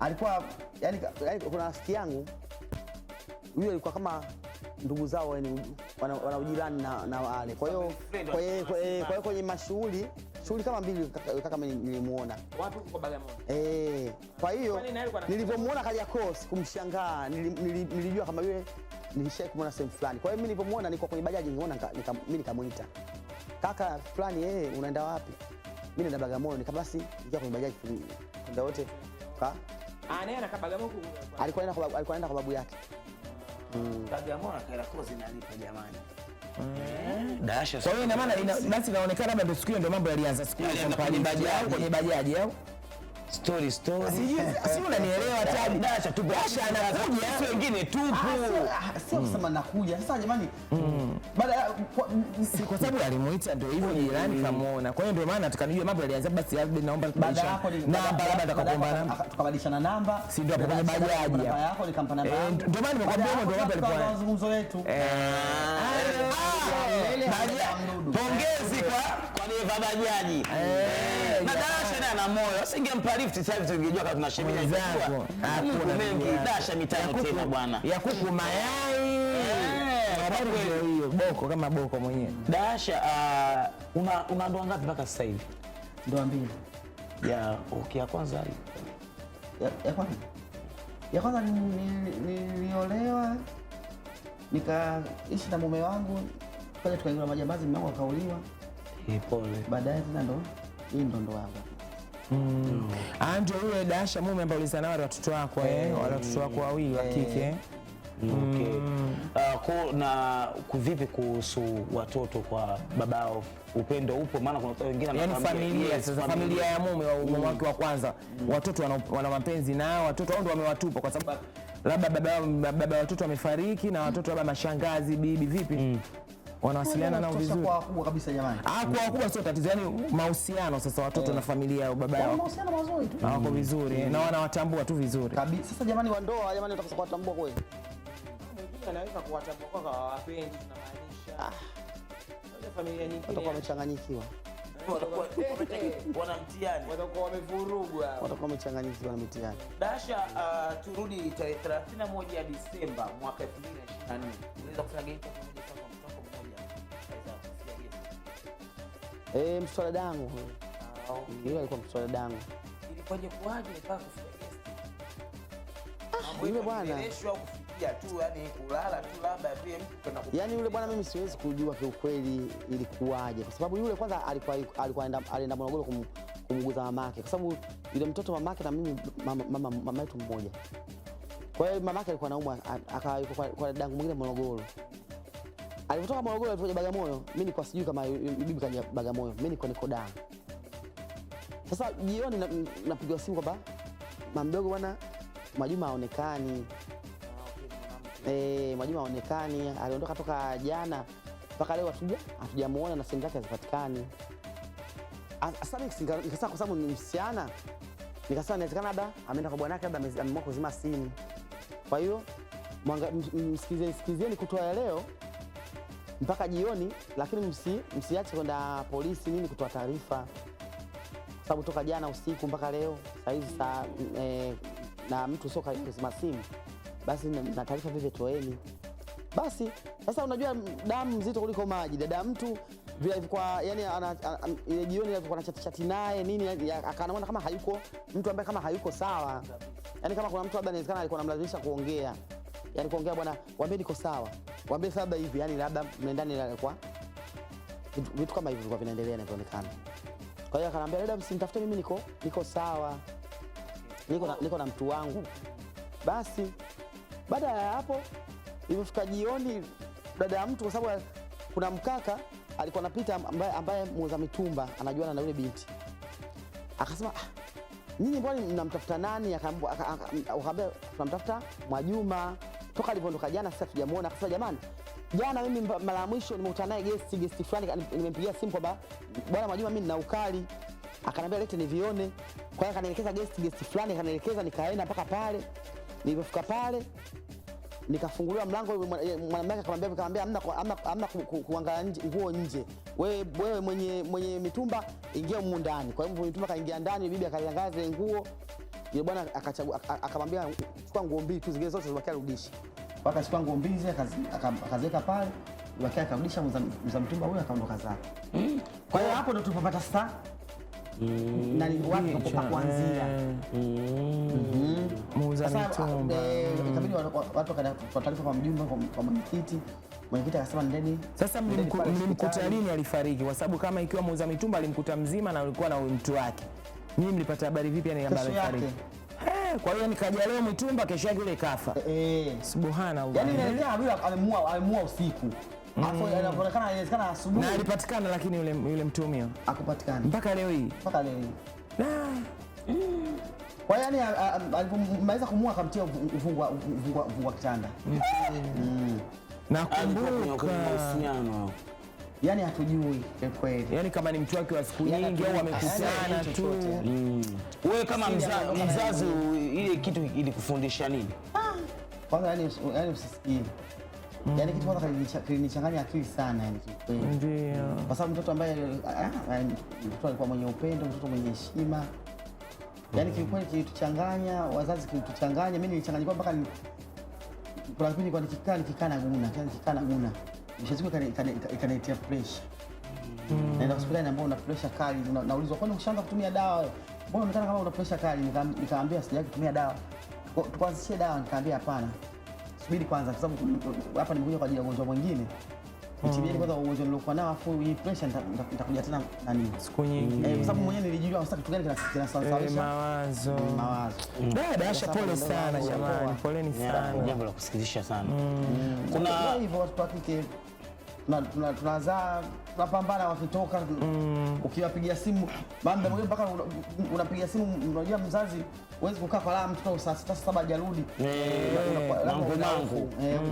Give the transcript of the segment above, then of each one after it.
alikuwa yani kuna rafiki yangu huyo alikuwa kama ndugu zao, yani wana ujirani na wale. Kwa hiyo kwenye mashughuli kama mbili kaka mimi nilimuona. Wapi kwa Bagamoyo? Kwa hiyo nilipomuona Kariakoo sikumshangaa, nilijua kama yule nilishawahi kumuona sehemu fulani. Kwa hiyo mimi nilipomuona niko kwenye bajaji niona mimi nikamuita. Kaka fulani unaenda wapi? Mimi naenda Bagamoyo. Nikabasi ingia kwenye bajaji ndio wote. Anaenda kwa Bagamoyo. Alikuwa anaenda kwa babu yake. Bagamoyo na Kariakoo zinalipa jamani. Dasha. Kwa hiyo ina maana basi inaonekana bado siku hiyo ndio mambo yalianza siku hiyo kwenye bajaji au story. Si unanielewa tabi. Dasha tu. Dasha anakuja, sisi wengine tupo. Sio kusema nakuja. Sasa jamani, baada kwa sababu alimuita ndio hivyo jirani kamuona. Kwa hiyo ndio maana tukanijua mambo yalianza basi naomba baada hapo namba labda tukakuomba namba. Tukabadilishana namba. Si ndio hapo kwenye bajaji. Namba yako nikampa namba yangu. Ndio maana nimekwambia ndio mambo yalikuwa. Mazungumzo yetu. Pongezi kwa dereva bajaji. Na Dasha naye ana moyo. Usingempa lift sasa hivi tungejua kama tunashemea zako. Hakuna mengi. Dasha mitano tena bwana. Ya kuku mayai. Habari ndio hiyo. Boko kama boko mwenyewe. Dasha una ndoa ngapi mpaka sasa hivi? Ndoa mbili. Ya kwanza ya kwanza niliolewa nikaishi na mume wangu, kaja tukaingia majambazi, mume wangu akauliwa. Pole. Baadaye tena ndo hii ndo ndoa yangu. Ndio yule Dasha mume ambaye ulizana wale watoto wako wale watoto wako wawili wa kike. Okay. Na kuvipi kuhusu watoto kwa babao? Upendo upo? Maana kuna wengine yani familia sasa, familia ya mume wake wa kwanza, watoto wana mapenzi nao, watoto wao ndio wamewatupa kwa sababu labda baba watoto wamefariki na watoto labda mashangazi bibi vipi? Wanawasiliana nao vizuri. Kwa wakubwa kabisa jamani. Kwa wakubwa sio tatizo, yani mahusiano sasa watoto na familia ya baba yao. Mahusiano mazuri tu. Wako vizuri na wanawatambua tu vizuri. Kabisa. Sasa jamani wa ndoa jamani utakasa kuwatambua kweli. Mwingine anaweza kuwatambua kwa wapenzi tunamaanisha. Familia nyingine watakuwa wamechanganyikiwa. Wana mtihani. Watakuwa wamevurugwa. Watakuwa wamechanganyikiwa na mtihani. Dasha, turudi tarehe 31 ya Disemba mwaka 2024. Unaweza kufanya gani kwa pamoja kama mtoto mmoja? Aweza kusikia Mswala dangu. Yeye alikuwa mswala dangu. Ilikuwaje kuaje mpaka kufikia guest? Yule bwana kufikia tu yani kulala tu labda pia mtu kwenda yani yule bwana mimi siwezi kujua kiukweli ilikuwaje, kwa sababu yule kwanza alikuwa alienda Morogoro kumuguza mamake, kwa sababu yule mtoto mamake na mimi mama yetu mmoja. Kwa hiyo mamake alikuwa anaumwa akawa kwa dadangu mwingine Morogoro. Alipotoka Morogoro alipokuja Bagamoyo, mimi nilikuwa sijui kama bibi kaja Bagamoyo, mimi niko Dar. Sasa jioni napigwa simu kwamba mama mdogo bwana Mwajuma haonekani. Mwajuma haonekani, aliondoka toka jana mpaka leo hatujamuona na simu zake hazipatikani. Sasa nikasema kwa sababu ni msichana, nikasema inawezekana labda ameenda kwa bwanake, labda ameamua kuzima simu. Kwa hiyo msikizeni kutoa leo mpaka jioni, lakini msiache kwenda polisi nini kutoa taarifa, sababu toka jana usiku mpaka leo saa hizi na mtu sio kuzima simu, basi na taarifa vile toeni. Basi sasa unajua damu mzito kuliko maji. Dada mtu vile alikuwa yani ile jioni alikuwa na chati naye nini, akaona kama hayuko mtu ambaye kama hayuko sawa. Yani kama kuna mtu labda inawezekana alikuwa anamlazimisha kuongea. Yani kuongea bwana, waambie niko sawa. Waambie labda hivi, yani labda mnaendani alikuwa vitu kama hivi vilikuwa vinaendelea inaonekana. Kwa hiyo akaniambia dada, msinitafute mimi niko sawa. Niko na mtu wangu. Basi baada ya hapo ilifika jioni, dada ya mtu, kwa sababu kuna mkaka alikuwa anapita ambaye muuza mitumba anajuana na yule binti, akasema nyinyi mbona mnamtafuta nani? Akaambia tunamtafuta Mwajuma, toka alivyoondoka jana sasa tujamuona. Akasema jamani, jana mimi mara mwisho nimekutana naye guest fulani, nimempigia simu kwamba bwana Mwajuma mimi nina ukali. Akaniambia lete nivione. Kwa hiyo akanielekeza guest fulani, akanielekeza, nikaenda mpaka pale. Nilipofika pale nikafunguliwa mlango, mwanamke akamwambia amna kuangalia nguo nje. Wewe mwenye mitumba ingia humu ndani. Kwa hiyo mitumba kaingia ndani, bibi akaliangaza nguo. Yule bwana akamwambia chukua nguo mbili tu, zingine zote zibakia rudisha. Akachukua nguo mbili zile akaziweka pale, zibakia akarudisha, mza mtumba huyo akaondoka zake. Kwa hiyo hapo ndo tulipopata sasa nani wapi kwa kuanzia. Muuza mitumba. Ikabidi watu kwa taarifa kwa mjumbe, kwa mwenyekiti. Mwenyekiti akasema ndeni. Sasa mlimkuta lini alifariki? Kwa sababu kama ikiwa muuza mitumba alimkuta mzima na alikuwa na mtu wake, nyinyi mlipata habari vipi yani kwamba alifariki? Kwa hiyo nikaja leo mitumba, kesho yake yule kafa. Subhanallah. Yaani inaelekea alimua usiku. Hapo inaonekana inawezekana asubuhi. Na alipatikana, lakini yule mtumio hakupatikana mpaka leo hii. Mpaka leo hii. Kwa hiyo yani alipomaliza kumua akamtia uvungwa kitanda. Nakumbuka. Yani hatujui kweli. Yani kama ni mtu wake wa siku nyingi au wamekutana tu. Wewe kama mzazi ile kitu ilikufundisha nini? Kwanza yani usisikie. Yani kitu kwanza kilinichanganya akili sana yani kweli. Ndio. Kwa sababu mtoto ambaye mtoto alikuwa mwenye upendo, mtoto mwenye heshima. Yani kiukweli kilituchanganya, wazazi kilituchanganya, mimi nilichanganyika mpaka kuna kipindi kwa nikikaa na guna. Nishaziku ikaniletea pressure. Naenda hospitali ambao una pressure kali, naulizwa kwani ushaanza kutumia dawa? Mbona unaonekana kama una pressure kali? Nikaambia sijawahi kutumia dawa. Tukaanzishie dawa, nikaambia hapana. Subiri kwanza kwa sababu hapa nimekuja kwa ajili ya ugonjwa mwingine. Nitibieni kwanza ugonjwa niliokuwa nao, afu hii pressure nitakuja tena nani siku nyingi. Kwa sababu mwenyewe nilijua sasa kitu gani kinasababisha mawazo. Dada Asha, pole sana jamani, poleni sana. Jambo la kusikitisha sana. Kuna hivyo watu wa kike tunazaa, tunapambana wakitoka, ukiwapigia simu mambo mwenyewe mpaka unapigia simu, unajua mzazi huwezi kukaa kwa la mtoto saa 6 7 hajarudi.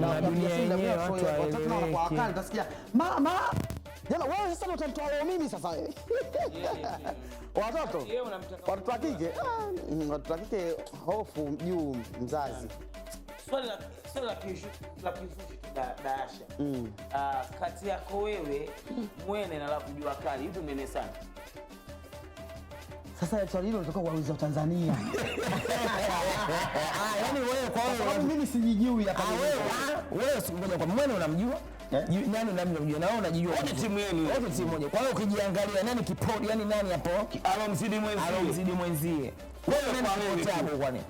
Na dunia yenyewe watu waelewe. Kwa wakati utasikia mama jana wewe sasa utamtoa leo mimi sasa wewe. Watoto wa kike, watoto wa kike hofu juu mzazi. Swali la kifushi Daasha. Kati yako wewe Mwene na Love Jua Kali, yupi mnene sana? Sasa swali hilo linatoka kwa wauliza Tanzania. Yaani wewe kwa wewe, sababu mimi sijijui hapa. Wewe ngoja, kwa Mwene unamjua? Nani unamjua? Na wewe unajijua? Wote timu yenu. Wote timu moja. Kwa hiyo ukijiangalia nani kipodi, yani nani hapo? Alomzidi mwenzie. Wewe kwa wewe tabu kwani?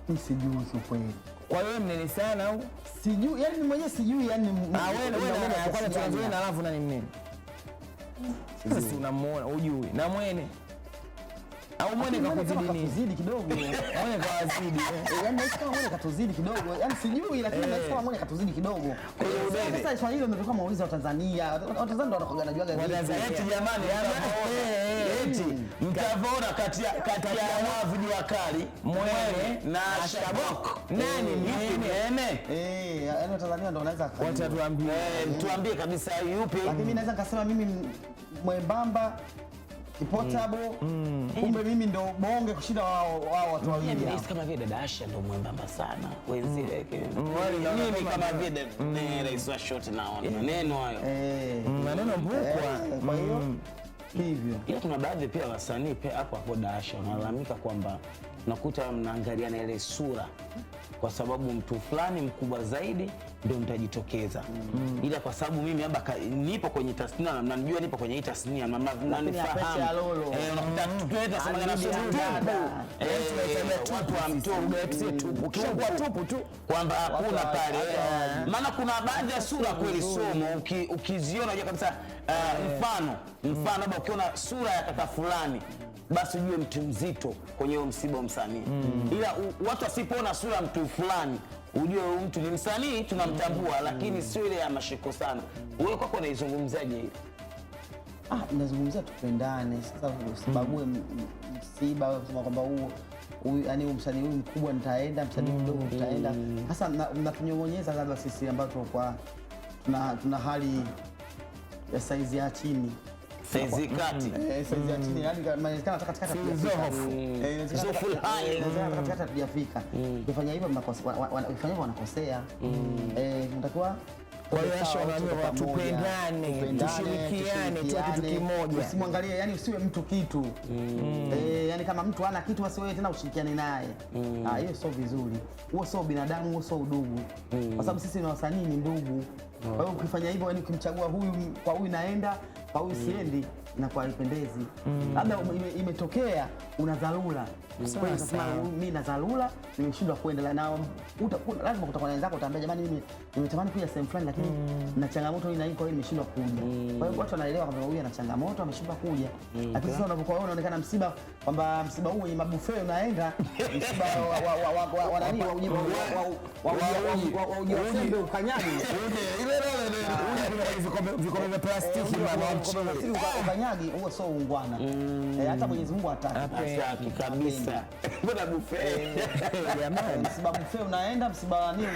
Mimi sijui kweli. Kwa hiyo mnene sana au? Sijui, yani mwenyewe sijui yani. Wewe kwanza tuanze na alafu nani mnene? Sisi unamuona, hujui. Na Mwene. Au Mwene kakuzidi nini? Kakuzidi kidogo. Mwene kawazidi. Yaani nahisi kama Mwene katuzidi kidogo. Yaani sijui lakini nahisi kama Mwene katuzidi kidogo. Sasa swali hilo nimetoka muuliza wa Tanzania. Watanzania ndio wanakuwa wanajuaga vipi. Eti jamani, eti mtavona kati ya Love Jua Kali, Mwene na Shabok. Nani Mwene? Yaani Watanzania ndio wanaweza watatuambia. Tuambie kabisa yupi. Lakini mimi naweza nikasema mimi mwembamba Portable, kumbe mimi ndo bonge kushinda wao watu wawili. Mimi kama vile dada Asha ndo mwembamba sana. Wenzie mimi kama vile ni rais wa short naona maneno hayo. Maneno mbukwa. Kwa hiyo hivyo. Ila kuna baadhi pia wasanii pia hapo dada Asha wanalalamika kwamba nakuta mnaangalia na ile sura kwa sababu mtu fulani mkubwa zaidi ndio mtajitokeza. Ila kwa sababu mimi hapa nipo kwenye tasnia na mnanijua nipo kwenye hii tasnia na mnanifahamu. Unakuta tunaita sema na tupu tu kwamba hakuna pale. Maana kuna baadhi ya sura kweli somo ukiziona unajua kabisa mfano labda ukiona sura ya kaka fulani basi ujue mtu mzito kwenye huo msiba msanii. Ila watu wasipoona sura mtu fulani ujue huyu mtu ni msanii tunamtambua, lakini sio ile ya mashiko sana. Wewe kwako unaizungumzaje hiyo? Nazungumzia tupendane. Sasa usibague msiba kusema kwamba yani msanii huyu mkubwa nitaenda, msanii mdogo tutaenda. Sasa mnatunyongonyeza labda sisi ambao tulikuwa tuna hali ya saizi ya chini. Saizi kati. Saizi ya chini, yani inawezekana katikati katikati hatujafika. Kufanya hivyo wanakosea. Tunatakiwa Kwa hiyo Asha wanaambia tupendane, tushirikiane, tuwe kitu kimoja. Usimwangalie, yani usiwe mtu kitu. Yani kama mtu hana kitu basi wewe tena ushirikiane naye. Hiyo sio vizuri. Huo sio binadamu, huo sio udugu. Kwa sababu sisi na wasanii ni ndugu. Kwa hiyo ukifanya hivyo, yani ukimchagua huyu kwa huyu naenda, kwa huyu siendi, inakuwa haipendezi. Labda imetokea una dharura. Kwa hiyo sasa mimi na dharura nimeshindwa kwenda, na lazima kutakuwa na wenzako utaambia jamani, mimi nimetamani kuja sehemu fulani lakini na changamoto hii na hii, kwa hiyo nimeshindwa kuja. Kwa hiyo watu wanaelewa kwamba huyu ana changamoto, ameshindwa kuja. Lakini sasa unapokuwa unaonekana msiba, kwamba msiba huu wenye mabuffet unaenda, msiba wa nani wa uji wa ukanyagi vikombe vya plastiki ukanyagi, huo sio ungwana. Hata Mwenyezi Mungu hataki kabisa. Mbona buffet? Jamani, msiba buffet unaenda, msiba wa nini?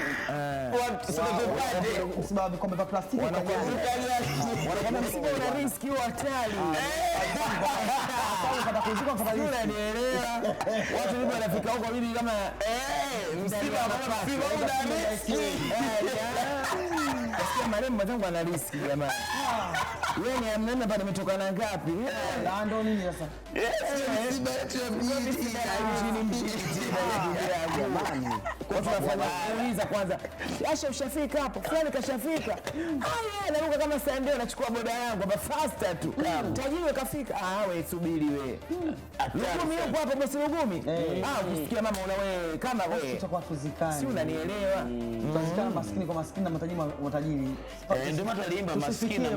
Msiba wa vikombe vya plastiki wanakwambia msiba una riski hatari. Watu wengi wanafika huko hivi kama msiba una riski. Nasikia marehemu mwenzangu ana riski jamani. Wewe ni amnene pale umetoka na ngapi? Ndio nini sasa? Msiba yetu ya mjini jamani. Kwa tunafanya kuuliza kwanza, Asha ushafika hapo? Fulani kashafika. Anaruka kama saa ndio anachukua boda yangu hapa faster tu. Tajiri kafika. Wewe subiri wewe. Lugumi yupo hapo bosi Lugumi. Ukisikia mama una wewe kama wewe. Tutakuwa tuzikane. Si unanielewa? Tutazikana maskini kwa maskini na matajiri. Ndio maana aliimba maskini na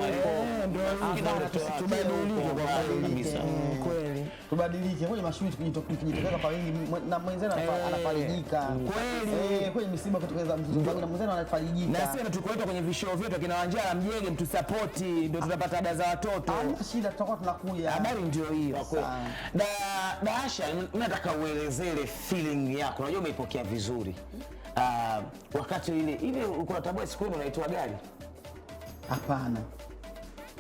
tubadilike kwa kabisa. Kweli. Tubadilike kwenye mashughuli, tukijitokeza kwa wingi na mwenzenu anafarijika. Kweli. Kwenye misiba kutokeza mtu na mwenzenu anafarijika. Na sisi tukoletwa kwenye vishoo vyetu kina Wanjala Mjege, mtusapoti ndio tutapata ada za watoto. Hamna shida, tutakuwa tunakuja. Habari ndio hiyo. Asha, nataka uelezee ile feeling yako. Unajua umeipokea vizuri. Wakati ile uko natambua siku ile unaitwa gari? Hapana.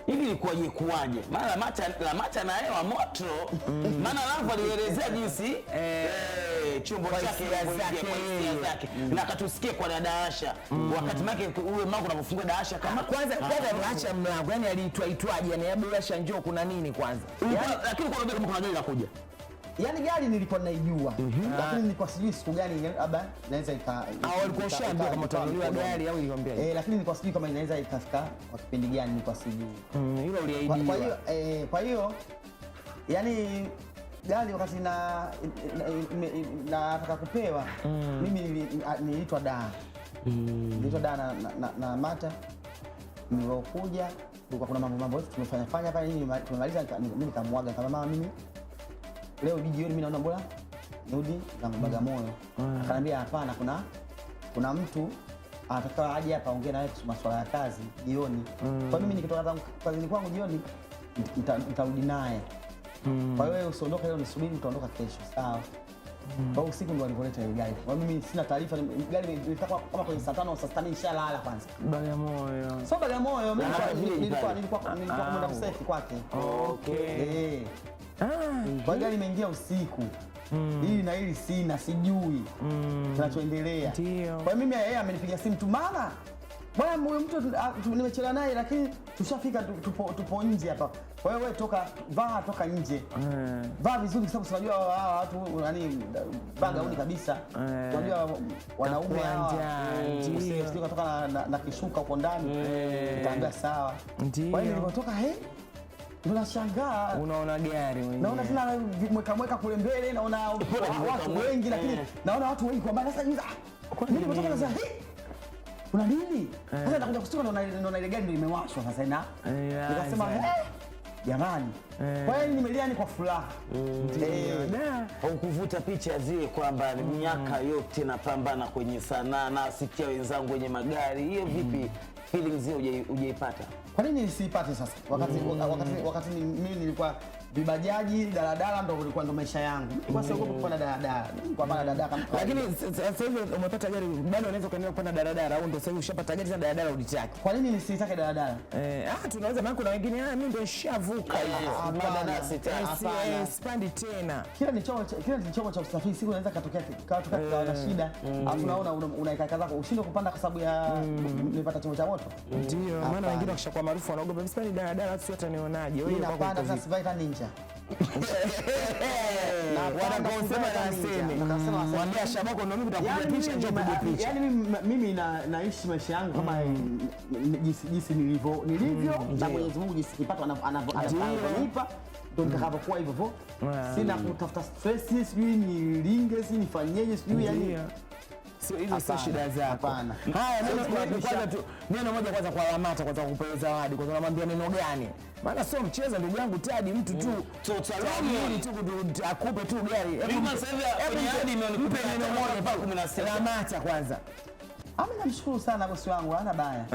Hivi ilikuwaje kuwaje? Maana Lamata na hewa moto. Maana Lampo alielezea jinsi chombo chake zake na akatusikia kwa dada Asha. Wakati make ule mlango unapofungua dada Asha kama kwanza acha mlango, yani aliitwaje, yani hebu Asha njoo kuna nini kwanza? Lakini kwa sababu kuna gari linakuja. Yaani gari nilikuwa naijua, lakini nilikuwa sijui siku gani labda inaweza walikuwa ushaambiwa kama utanunuliwa gari au ilikwambia? Lakini nilikuwa sijui kama inaweza ikafika kwa kipindi gani, nilikuwa sijui. Hilo uliahidiwa. Kwa hiyo yani gari wakati nataka kupewa, mimi niliitwa Daa. Niliitwa Daa na Mata. Nilipokuja kulikuwa kuna mambo yetu tumefanya pale nini, tumemaliza mimi nikamwaga kama mama, mimi leo jioni mimi naona bora nirudi zangu Bagamoyo. Akaniambia hapana, kuna mtu anataka aje hapa aongee naye kuhusu masuala ya kazi jioni. Kwa mimi nikitoka zangu kazini kwangu jioni nitarudi naye. Kwa hiyo usiondoke leo, nisubiri utaondoka kesho, sawa? Kwa hiyo usiku ndo alipoleta ile gari. Kwa mimi sina taarifa, gari ilitaka kama kwenye saa 5 au saa 6 nishalala kwanza. Bagamoyo. Sio Bagamoyo, nilikuwa kwenda kusefi kwake. Okay. Kwa gari imeingia usiku. Hili na hili sijui kinachoendelea. Kwa mimi yeye amenipigia simu tu, maana bwana huyo mtu nimechelewa naye, lakini tushafika, tupo nje hapa. Kwa hiyo wewe toka nje. Vaa vizuri, kwa sababu unajua hawa watu nani bagauni kabisa. Unajua wanaume hawa. Usije kutoka na kishuka huko ndani. Nitaambia sawa. Kwa hiyo nilipotoka ndio nashangaa. Unaona gari mwenyewe. Naona tena mweka kule mbele, naona watu wengi, lakini naona watu wengi kwa mbali. Sasa mimi nimetoka sasa, kuna nini? Sasa nakuja kustuka, naona ile gari ndio imewashwa sasa, nikasema jamani. Kwa hiyo nimelia ni kwa furaha. Haukuvuta picha zile kwamba miaka yote napambana kwenye sanaa na sikia wenzangu wenye magari, hiyo vipi? Feelings hiyo hujaipata? Kwa nini nisiipate sasa? Wakati mimi nilikuwa vibajaji, daladala ndo kulikuwa ndo maisha yangu. Nilikuwa siogopi kupanda daladala. Nilikuwa napanda daladala kama Lakini sasa hivi umepata gari, bado unaweza kuendelea kupanda daladala au ndio sasa hivi ushapata gari za daladala ulitaki? kwa nini nisitake daladala? Tunaweza maana kuna wengine mimi ndio nishavuka hiyo. Spandi tena. Kila ni chombo cha usafiri, siku inaweza katokea na shida. Alafu naona unaika kaza ushinde kupanda kwa sababu ya nilipata chombo cha moto. Ndio maana wengine wakishakuwa maarufu wanaogopa spandi daladala, sio atanionaje. Wewe unapanda sasa Spider Ninja. Na wanakosema na aseme. Mwambie Shabako ndio mimi nitakupiga picha, njoo piga picha. Yaani mimi naishi maisha yangu kama jinsi nilivyo na Mwenyezi Mungu jinsi kipato anavyonipa ndio nitakapokuwa hivyo. Sina kutafuta stress, sijui nilinge, sijui nifanyeje, sijui yani sio hizo, sio shida zako. Hapana. Haya, kwanza tu neno moja kwanza kwa Lamata, kwanza kupewa zawadi, kwanza unamwambia neno gani? Maana sio mchezo ndugu yangu Tadi, mtu tu totalini tu akupe tu gari. Mimi sasa hivi mpe neno moja mpaka 16. Lamata kwanza. Mimi namshukuru sana bosi wangu, hana baya.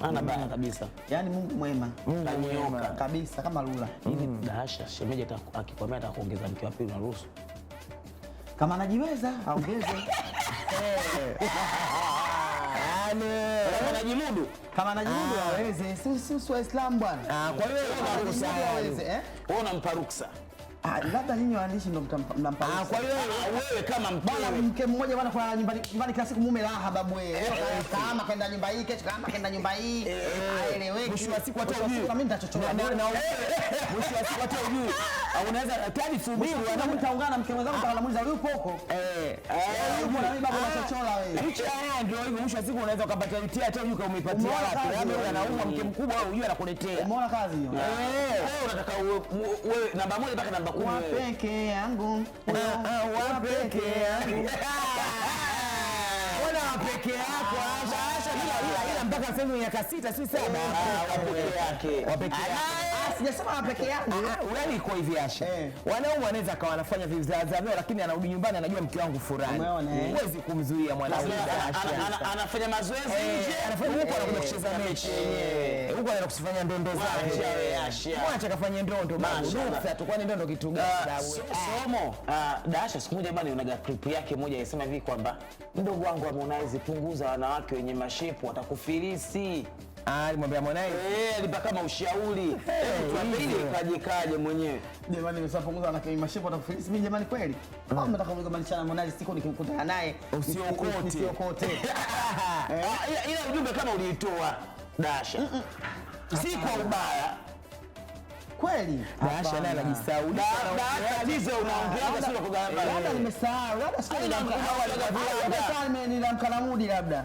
Hana baya kabisa. Yaani Mungu mwema. Mungu mwema kabisa kama Lula. Hivi Daasha shemeji akikwambia atakuongeza mke wa pili unaruhusu? Kama anajiweza aongeze. Kama anajimudu, aweze. Sisi Waislamu bwana. Kwa hiyo aweze wewe unampa ruksa. Labda nyinyi waandishi ndo mnampa ruksa. Kwa hiyo wewe kama mke mmoja bwana kwa nyumbani kila siku mume raha babu wewe. Kama kaenda nyumba hii, kesho kama kaenda nyumba hii. Aeleweki. Mwisho wa siku hata ujui. Mimi nitachochoa. Mwisho wa siku hata ujui. Unaweza Tadi subiri, mtaungana mke mwenzangu mtalamuliza yupo huko. Yupo na mimi babu nachochola wewe. Licha ya ndio hivyo, mwisho wa siku unaweza ukapata utia hata yuko umeipatia wapi. Labda wewe anaumwa mke mkubwa au unajua anakuletea. Umeona kazi hiyo? Wewe unataka wewe namba 1 mpaka namba 10 wa peke yangu. Wa peke yangu. Ona peke yako Asha ila mpaka sasa miaka 6 si 7 wa peke yake. Sijasema wa peke yangu. Yaani iko hivi Asha. Wanaume wanaweza kawa wanafanya vizaza vyao, lakini anarudi nyumbani anajua mke wangu fulani. Huwezi kumzuia mwanaume Asha. Anafanya mazoezi nje, anafanya huko anakuja kucheza mechi. Huko anaenda kufanya ndondo zake. Mwacha kafanye ndondo babu. Ruksa tu, kwani ndondo kitu gani babu? Somo Daasha siku moja bana, unaga clip yake moja inasema hivi kwamba mdogo wangu Harmonize, punguza wanawake wenye mashepu watakufilisi. Alimwambia Harmonize. Alipa kama ushauri. Tuambie kaje mwenyewe. Jamani nimeshapunguza na mashepu watakufilisi. Mimi jamani kweli. Au mnataka kumgombanisha na Harmonize siku nikikutana naye usiokote. Ila ujumbe kama uliitoa Daasha. Si kwa ubaya. Kweli. Daasha naye anajisahau. Tatizo unaongea sio kwa gharama. Labda nimesahau. Labda sio. Labda nilamkanamudi labda.